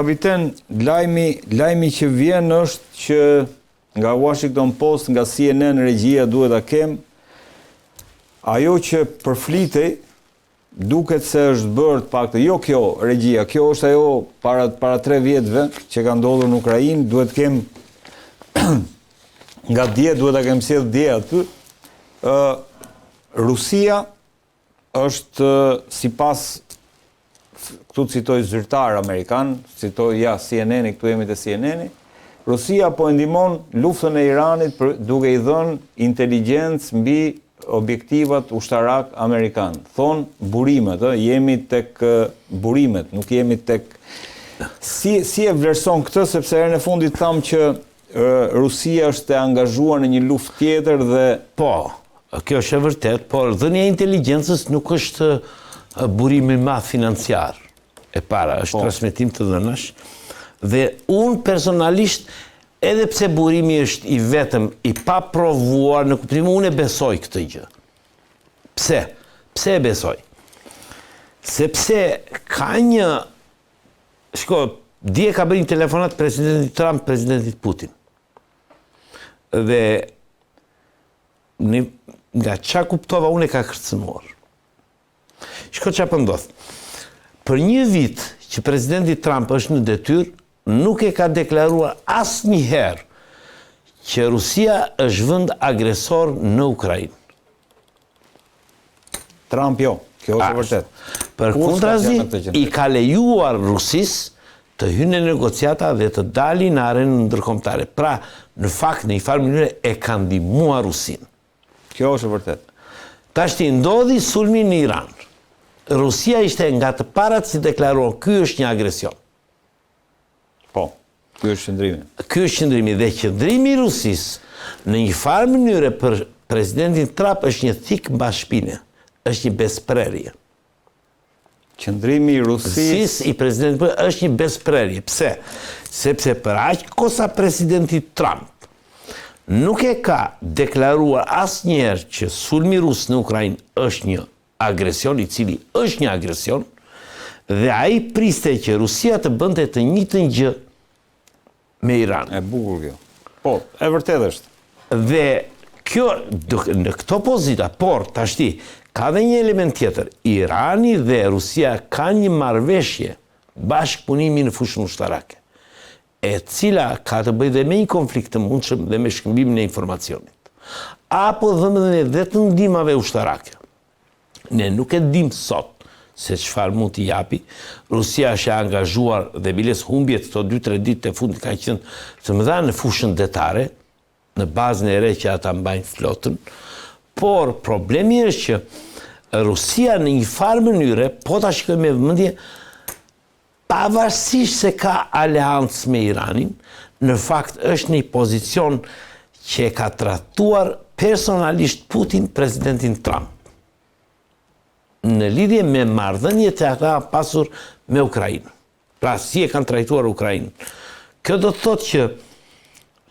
Kapiten, lajmi që vjen është që nga Washington Post, nga CNN, regjia duhet ta kem, ajo që përflitej, duket se është bërë të paktë, jo kjo regjia, kjo është ajo para 3 vjetëve që ka ndodhur në Ukrainë, duhet kem nga dje, duhet ta kem sjell dje aty. Rusia është sipas, këtu citoj zyrtar amerikan, citoj CNN, këtu jemi te CNN, Rusia po e ndihmon luftën e Iranit duke i dhënë inteligjencë mbi objektivat ushtarak amerikan. Thon burimet, jemi tek burimet, nuk jemi tek si e vlerëson këtë, sepse herën e fundit tham që Rusia është e angazhuar në një luftë tjetër dhe po, kjo është e vërtet, por dhënia e inteligjencës nuk është burim i madh financiar. E para është transmetim të dhënash dhe unë personalisht, edhe pse burimi është i vetëm i paprovuar, në kuptimin unë e besoj këtë gjë. Pse? Pse e besoj? Sepse ka një dje ka bërë një telefonat presidentit Trump, presidentit Putin. Dhe nga qa kuptova unë e ka kërcënuar. Qa pëndodh. Për një vit që presidenti Trump është në detyrë, nuk e ka deklaruar asnjëherë që Rusia është vend agresor në Ukrainë. Trump jo, kjo është vërtet. Përkundrazi, i ka lejuar Rusisë të hyjë në negociata dhe të dalë në arenën ndërkombëtare. Pra, në fakt, në një farë mënyrë e ka ndihmuar Rusinë. Kjo është vërtet. Tashti ndodhi sulmi në Iran. Rusia ishte nga të parat si deklaruar, ky është një agresion. Po, ky është qëndrimi. Ky është qëndrimi dhe qëndrimi i Rusisë në një farë mënyrë për presidentin Trump është një thik mbas shpine, është një besprerje. Qëndrimi i Rusisë i presidentit është një besprerje. Pse? Sepse për aq kosa presidenti Trump nuk e ka deklaruar asnjëherë që sulmi rus në Ukrainë është një agresion, i cili është një agresion, dhe ai priste që Rusia të bënte të njëjtën gjë me Iran. E bukur kjo. Po, e vërtet është. Dhe kjo në këto pozita, por tashti ka dhe një element tjetër. Irani dhe Rusia kanë një marrëveshje bashkëpunimi në fushën ushtarake, e cila ka të bëjë dhe me një konflikt të mundshëm dhe me shkëmbimin e informacionit. Apo dhe të ndihmave ushtarake. Ne nuk e dim sot se çfarë mund t'i japi. Rusia është e angazhuar dhe biles humbjet këto 2-3 ditë të fundit ka qenë të mëdha në fushën detare, në bazën e re që ata mbajnë flotën, por problemi është që Rusia në një farë mënyre, po ta shikojmë me vëmendje, pavarësisht se ka aleancë me Iranin, në fakt është një pozicion që e ka trajtuar personalisht Putin presidentin Trump në lidhje me marrëdhëniet që ata pasur me Ukrainën. Pra, si e kanë trajtuar Ukrainën. Kjo do të thotë që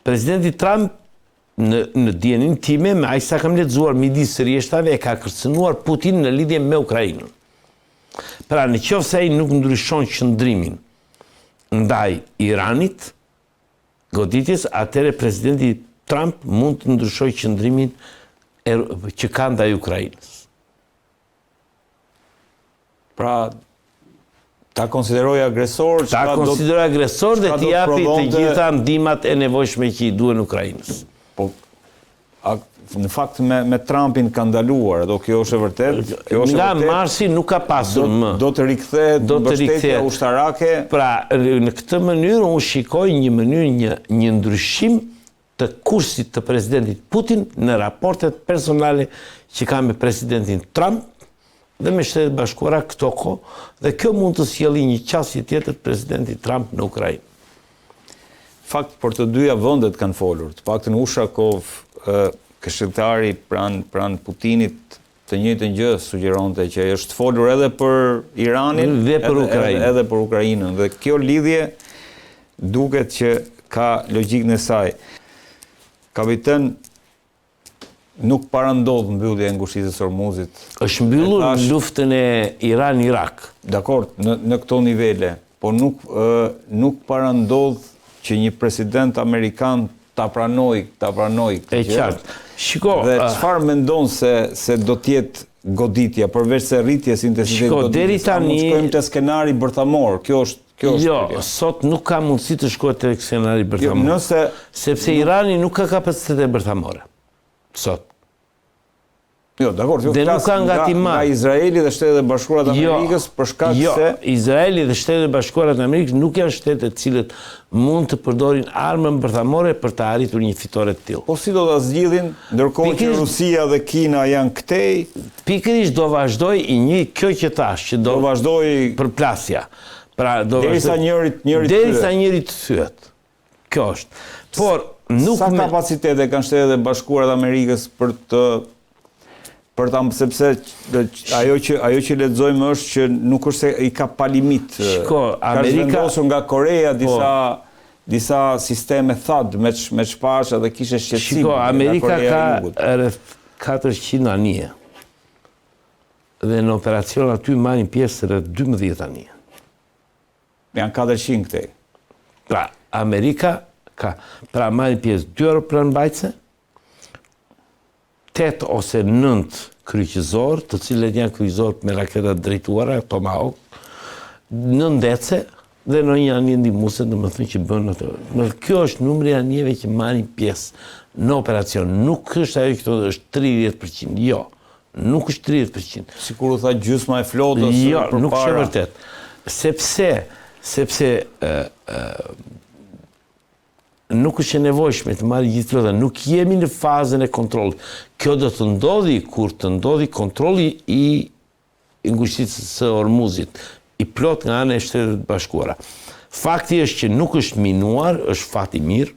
presidenti Trump në dijenin time, me aq sa kam lexuar midis rjeshtave, e ka kërcënuar Putin në lidhje me Ukrainën. Pra, në qoftë se ai nuk ndryshon qëndrimin ndaj Iranit, goditjes, atëherë presidenti Trump mund të ndryshojë qëndrimin që ka ndaj Ukrainës. Pra, ta konsideroj agresor, ta konsideroj agresor dhe t'i japi të gjitha ndihmat e nevojshme që i duhen Ukrainës. Po, në fakt me Trumpin ka ndaluar, do kjo është e vërtet. Nga marsi nuk ka pasur më. Do të rikthehet mbështetja ushtarake. Pra, në këtë mënyrë unë shikoj një mënyrë, një ndryshim të kursit të presidentit Putin në raportet personale që ka me presidentin Trump dhe me Shtetet Bashkuara këto kohë, dhe kjo mund të sjellë një qasje tjetër presidentit Trump në Ukrainë. Fakt, për të dyja vendet kanë folur. Të paktën Ushakov, këshilltari pranë Putinit, të njëjtën gjë sugjeronte që është folur edhe për Iranin dhe për Ukrainën. Edhe për Ukrainën. Dhe kjo lidhje duket që ka logjikën e saj. Kapiten, nuk parandodh mbyllja e ngushtisë së Hormuzit. Është mbyllur luftën e Iran-Irak. Dakor, në këto nivele. po nuk parandodh që një president amerikan ta pranoj E qartë. Shiko, dhe çfarë mendon se do t'jetë goditja përveç se rritjes intensitetit goditjes? Mund shkojmë te skenari bërthamor. Kjo është jo, sot nuk ka mundësi të shkohet te skenari bërthamor. Sepse Irani nuk ka kapacitete bërthamore. Sot. Jo, dakor, dhe nuk ka nga Izraeli dhe Shtetet e Bashkuara të Amerikës për shkak se Izraeli dhe Shtetet e Bashkuara të Amerikës nuk janë shtete të cilët mund të përdorin armën bërthamore për të arritur një fitore të tillë. Po si do ta zgjidhin ndërkohë që Rusia dhe Kina janë këtej? Pikërisht do vazhdoj kjo që thash, që do vazhdoj përplasja. Pra derisa njëri të thyet. Kjo është. Por nuk sa kapacitete kanë Shtetet e Bashkuara të Amerikës sepse ajo që lexojmë është që nuk është se i ka pa limit. Shiko, Amerika ka vendosur nga Korea disa sisteme THAAD me çpasha dhe kishte shqetësim. Shiko, Amerika ka rreth 400 anije. Dhe në operacion aty marrin pjesë rreth 12 anije. Janë 400 këtej. Pra, Amerika ka marrin pjesë 2 aeroplan mbajtëse, 8 ose 9 kryqëzor, të cilët janë kryqëzor me raketa drejtuara, Tomahawk, 9 ndece dhe në një anije ndihmuese, domethënë që bën ato. Kjo është numri i anijeve që marrin pjesë në operacion. Nuk është ajo që është 30%. Jo, nuk është 30%. Sikur u tha gjysma e flotës përpara. Jo, nuk është e vërtet. Sepse nuk është e nevojshme të marrë gjithë flota, nuk jemi në fazën e kontrollit. Kjo do të ndodhi kur të ndodhi kontrolli i ngushitës së Ormuzit, i plot nga ana e Shtetit Bashkuara. Fakti është që nuk është minuar, është fat i mirë,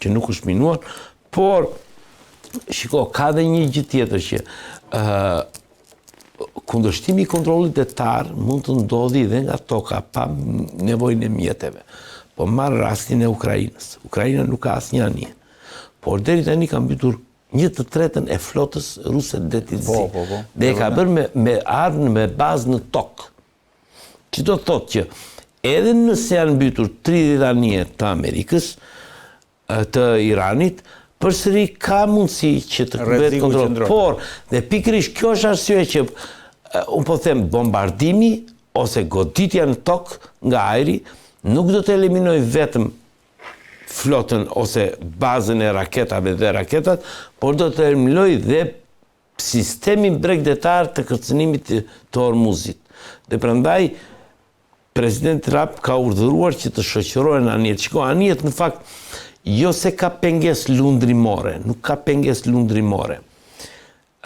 që nuk është minuar, por shiko, ka dhe një gjë tjetër që kundërshtimi i kontrollit detar mund të ndodhi dhe nga toka pa nevojën e mjeteve. Po marrë rastin e Ukrainës. Ukraina nuk ka asnjë anije. Por deri tani ka mbytur 1/3 e flotës ruse detit zi. Dhe e ka bërë me armë me bazë në tokë. Që do të thotë që edhe nëse janë mbytur 30 anije të Amerikës, të Iranit, përsëri ka mundësi që të bëhet kontroll. Por, dhe pikërisht kjo është arsye që unë po them bombardimi ose goditja në tokë nga ajri nuk do të eliminoj vetëm flotën ose bazën e raketave dhe raketat, por do të eliminoj dhe sistemin bregdetar të kërcënimit të Ormuzit. Dhe prandaj President Trump ka urdhëruar që të shoqërohen anijet. Shiko, anijet në fakt jo se ka pengesë lundrimore, nuk ka pengesë lundrimore.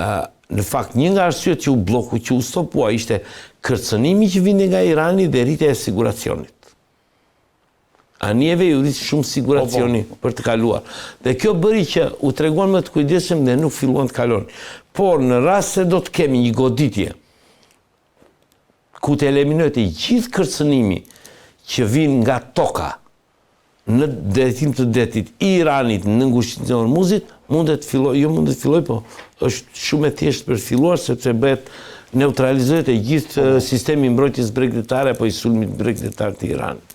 Në fakt, një nga arsyet që u stopua ishte kërcënimi që vinte nga Irani dhe rritja e siguracionit. Anijeve ju rritë shumë siguracioni për të kaluar. Dhe kjo bëri që u treguan më të kujdesshëm dhe nuk filluan të kaloni. Por në rast se do të kemi një goditje ku të eliminohet i gjithë kërcënimi që vin nga toka në drejtim të detit i Iranit në ngushtinë e Ormuzit, mund të filloj, po është shumë e thjeshtë për të filluar sepse bëhet neutralizohet e gjithë sistemi mbrojtjes bregdetare apo i sulmit bregdetar të Iranit.